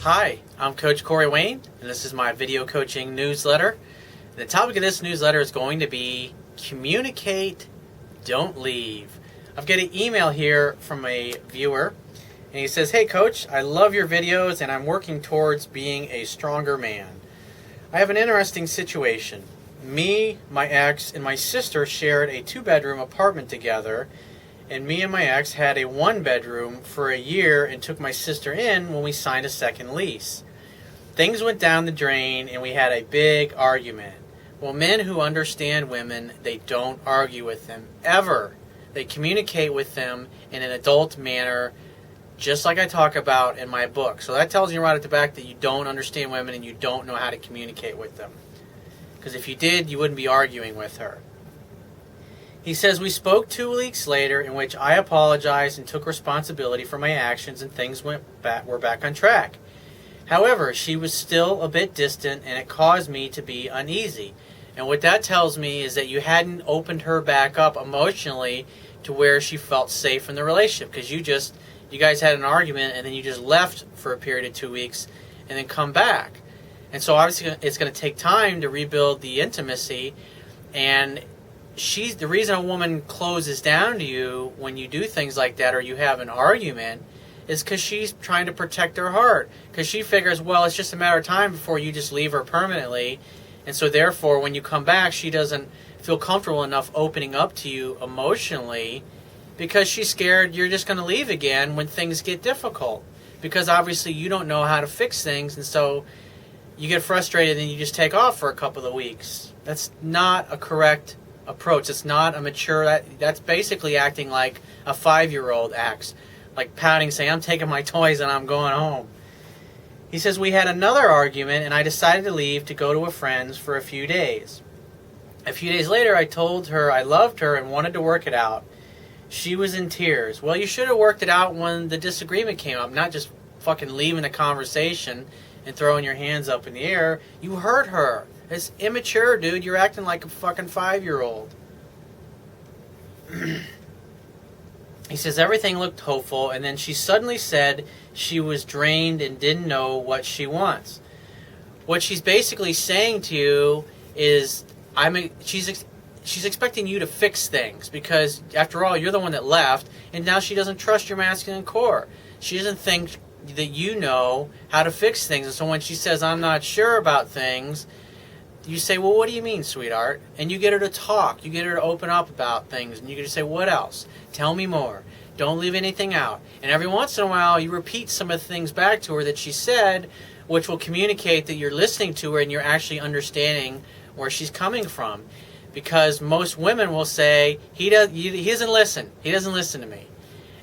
Hi, I'm Coach Corey Wayne, and this is my video coaching newsletter. The topic of this newsletter is going to be communicate, don't leave. I've got an email here from a viewer, and he says, "Hey Coach, I love your videos and I'm working towards being a stronger man. I have an interesting situation. Me, my ex, and my sister shared a 2-bedroom apartment together, and me and my ex had a 1-bedroom for a year and took my sister in when we signed a second lease. Things went down the drain and we had a big argument. Well, men who understand women, they don't argue with them, ever. They communicate with them in an adult manner, just like I talk about in my book. So that tells you right at the back that you don't understand women and you don't know how to communicate with them. Because if you did, you wouldn't be arguing with her." He says, "We spoke 2 weeks later, in which I apologized and took responsibility for my actions, and things were back on track. However, she was still a bit distant, and it caused me to be uneasy." And what that tells me is that you hadn't opened her back up emotionally to where she felt safe in the relationship, because you guys had an argument and then you just left for a period of 2 weeks and then come back. And so obviously it's going to take time to rebuild the intimacy, and the reason a woman closes down to you when you do things like that or you have an argument is because she's trying to protect her heart, because she figures, well, it's just a matter of time before you just leave her permanently, and so therefore when you come back she doesn't feel comfortable enough opening up to you emotionally, because she's scared you're just going to leave again when things get difficult, because obviously you don't know how to fix things, and so you get frustrated and you just take off for a couple of weeks. That's not a correct approach. It's not a mature. That's basically acting like a 5-year-old acts, like pouting, saying, "I'm taking my toys and I'm going home." He says, "We had another argument and I decided to leave to go to a friend's for a few days. A few days later I told her I loved her and wanted to work it out. She was in tears. Well, you should have worked it out when the disagreement came up, not just fucking leaving the conversation and throwing your hands up in the air. You hurt her. It's immature, dude. You're acting like a fucking 5-year-old. He says, "Everything looked hopeful, and then she suddenly said she was drained and didn't know what she wants." What she's basically saying to you is, she's expecting you to fix things, because after all, you're the one that left, and now she doesn't trust your masculine core. She doesn't think that you know how to fix things, and so when she says, "I'm not sure about things," you say, "Well, what do you mean, sweetheart?" And you get her to talk. You get her to open up about things. And you can say, "What else? Tell me more. Don't leave anything out." And every once in a while, you repeat some of the things back to her that she said, which will communicate that you're listening to her and you're actually understanding where she's coming from. Because most women will say, he doesn't listen. He doesn't listen to me.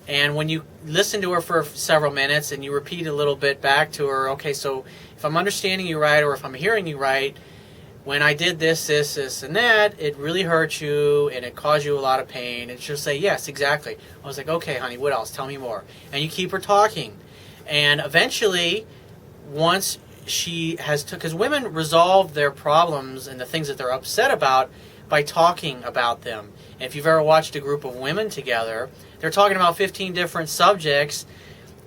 And when you listen to her for several minutes and you repeat a little bit back to her, "Okay, so if I'm understanding you right, or if I'm hearing you right, when I did this, and that, it really hurt you and it caused you a lot of pain." And she'll say, "Yes, exactly." I was like, "Okay, honey, what else? Tell me more." And you keep her talking. And eventually, once she has because women resolve their problems and the things that they're upset about by talking about them. And if you've ever watched a group of women together, they're talking about 15 different subjects,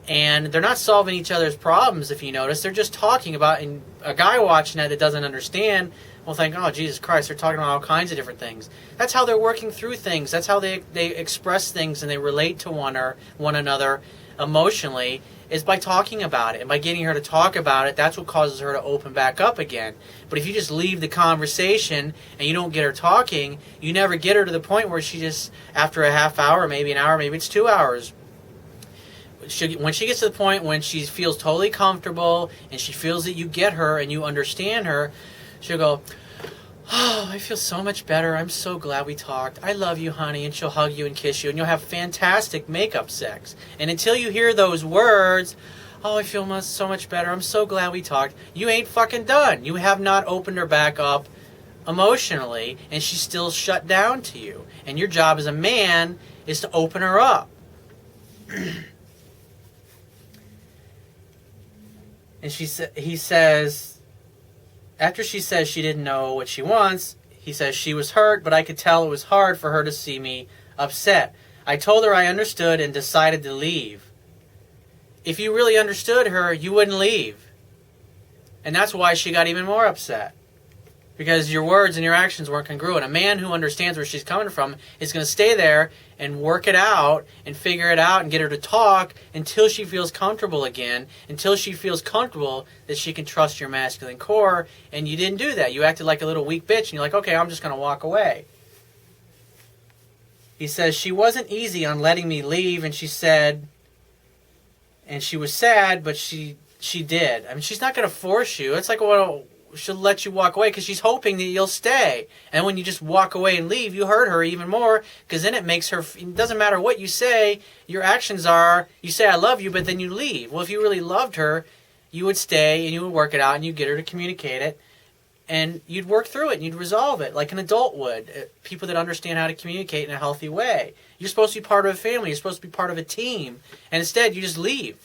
and they're not solving each other's problems, if you notice. They're just talking about, and a guy watching that doesn't understand will think, "Oh, Jesus Christ, they're talking about all kinds of different things." That's how they're working through things. That's how they express things and they relate to one another emotionally, is by talking about it. And by getting her to talk about it, that's what causes her to open back up again. But if you just leave the conversation and you don't get her talking, you never get her to the point where she just, after a half hour, maybe an hour, maybe it's 2 hours, when she gets to the point when she feels totally comfortable and she feels that you get her and you understand her, she'll go, "Oh, I feel so much better. I'm so glad we talked. I love you, honey." And she'll hug you and kiss you, and you'll have fantastic makeup sex. And until you hear those words, "Oh, I feel so much better. I'm so glad we talked," you ain't fucking done. You have not opened her back up emotionally, and she's still shut down to you. And your job as a man is to open her up. And he says, after she says she didn't know what she wants, he says, "She was hurt, but I could tell it was hard for her to see me upset. I told her I understood and decided to leave." If you really understood her, you wouldn't leave. And that's why she got even more upset. Because your words and your actions weren't congruent. A man who understands where she's coming from is going to stay there and work it out and figure it out and get her to talk until she feels comfortable again, until she feels comfortable that she can trust your masculine core. And you didn't do that. You acted like a little weak bitch and you're like, okay, I'm just going to walk away. He says, she wasn't easy on letting me leave, and she said, and she was sad, but she did. I mean, she's not going to force you. It's like, well, she'll let you walk away because she's hoping that you'll stay. And when you just walk away and leave, you hurt her even more, because then it makes her, it doesn't matter what you say, your actions are, you say I love you, but then you leave. Well, if you really loved her, you would stay and you would work it out and you'd get her to communicate it, and you'd work through it and you'd resolve it like an adult would. People that understand how to communicate in a healthy way. You're supposed to be part of a family. You're supposed to be part of a team. And instead, you just leave.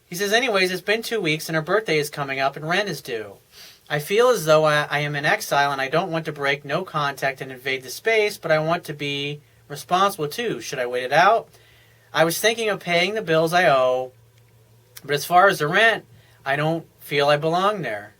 He says, anyways, it's been 2 weeks and her birthday is coming up and rent is due. I feel as though I am in exile and I don't want to break no contact and invade the space, but I want to be responsible too. Should I wait it out? I was thinking of paying the bills I owe, but as far as the rent, I don't feel I belong there.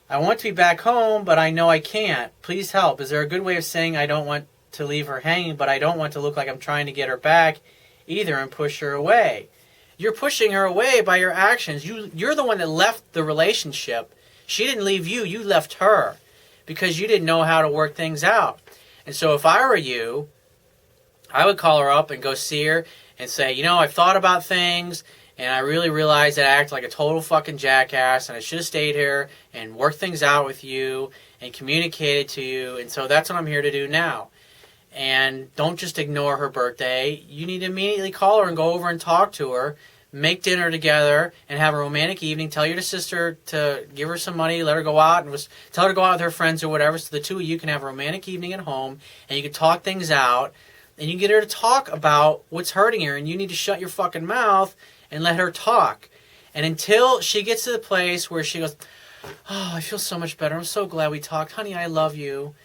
I want to be back home, but I know I can't. Please help. Is there a good way of saying I don't want to leave her hanging, but I don't want to look like I'm trying to get her back either and push her away? You're pushing her away by your actions. You're the one that left the relationship. She didn't leave you. You left her because you didn't know how to work things out. And so if I were you, I would call her up and go see her and say, you know, I've thought about things and I really realized that I acted like a total fucking jackass and I should have stayed here and worked things out with you and communicated to you. And so that's what I'm here to do now. And don't just ignore her birthday. You need to immediately call her and go over and talk to her. Make dinner together and have a romantic evening. Tell your sister to give her some money, let her go out, and tell her to go out with her friends or whatever, so the two of you can have a romantic evening at home and you can talk things out and you can get her to talk about what's hurting her, and you need to shut your fucking mouth and let her talk. And until she gets to the place where she goes, oh, I feel so much better. I'm so glad we talked. Honey, I love you.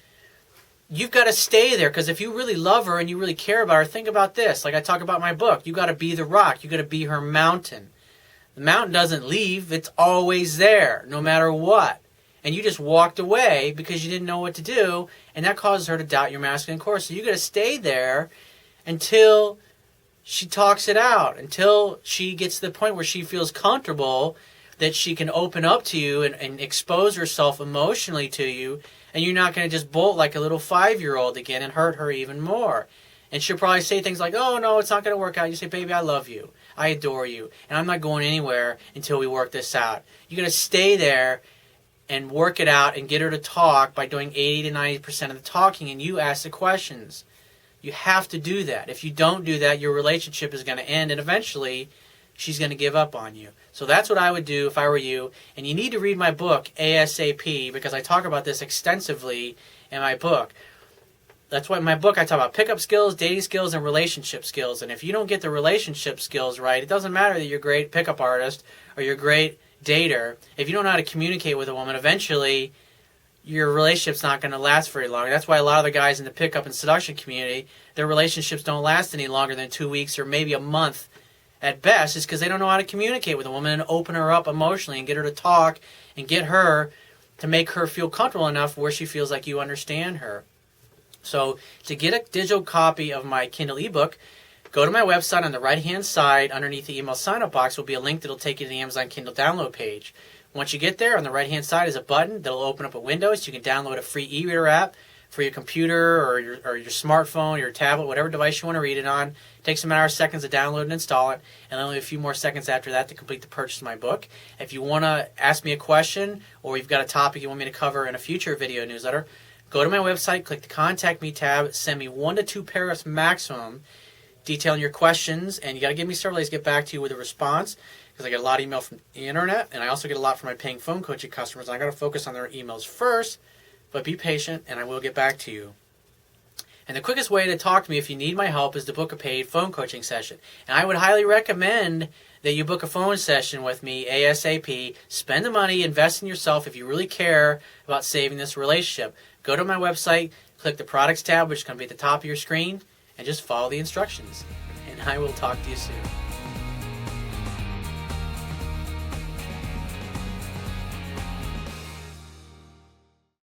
You've got to stay there, because if you really love her and you really care about her, think about this. Like I talk about in my book, you got to be the rock. You got to be her mountain. The mountain doesn't leave. It's always there, no matter what. And you just walked away because you didn't know what to do, and that causes her to doubt your masculine core. So you got to stay there until she talks it out, until she gets to the point where she feels comfortable that she can open up to you and expose herself emotionally to you. And you're not going to just bolt like a little 5-year-old again and hurt her even more. And she'll probably say things like, oh, no, it's not going to work out. You say, baby, I love you. I adore you. And I'm not going anywhere until we work this out. You're going to stay there and work it out and get her to talk by doing 80 to 90% of the talking, and you ask the questions. You have to do that. If you don't do that, your relationship is going to end, and eventually she's going to give up on you. So that's what I would do if I were you. And you need to read my book ASAP, because I talk about this extensively in my book. That's why in my book I talk about pickup skills, dating skills, and relationship skills. And if you don't get the relationship skills right, it doesn't matter that you're a great pickup artist or you're a great dater. If you don't know how to communicate with a woman, eventually your relationship's not going to last very long. That's why a lot of the guys in the pickup and seduction community, their relationships don't last any longer than 2 weeks or maybe a month at best, is because they don't know how to communicate with a woman and open her up emotionally and get her to talk and get her to make her feel comfortable enough where she feels like you understand her. So to get a digital copy of my Kindle ebook, go to my website. On the right-hand side, underneath the email sign-up box, will be a link that'll take you to the Amazon Kindle download page. Once you get there, on the right-hand side is a button that'll open up a window so you can download a free e-reader app for your computer or your smartphone, your tablet, whatever device you want to read it on. It takes a matter of seconds to download and install it, and only a few more seconds after that to complete the purchase of my book. If you want to ask me a question or you've got a topic you want me to cover in a future video newsletter, go to my website, click the Contact Me tab, send me 1 to 2 paragraphs maximum detailing your questions, and you got to give me several days to get back to you with a response, because I get a lot of email from the internet, and I also get a lot from my paying phone coaching customers, and I got to focus on their emails first. But be patient, and I will get back to you. And the quickest way to talk to me if you need my help is to book a paid phone coaching session. And I would highly recommend that you book a phone session with me ASAP. Spend the money, invest in yourself if you really care about saving this relationship. Go to my website, click the Products tab, which is going to be at the top of your screen, and just follow the instructions. And I will talk to you soon.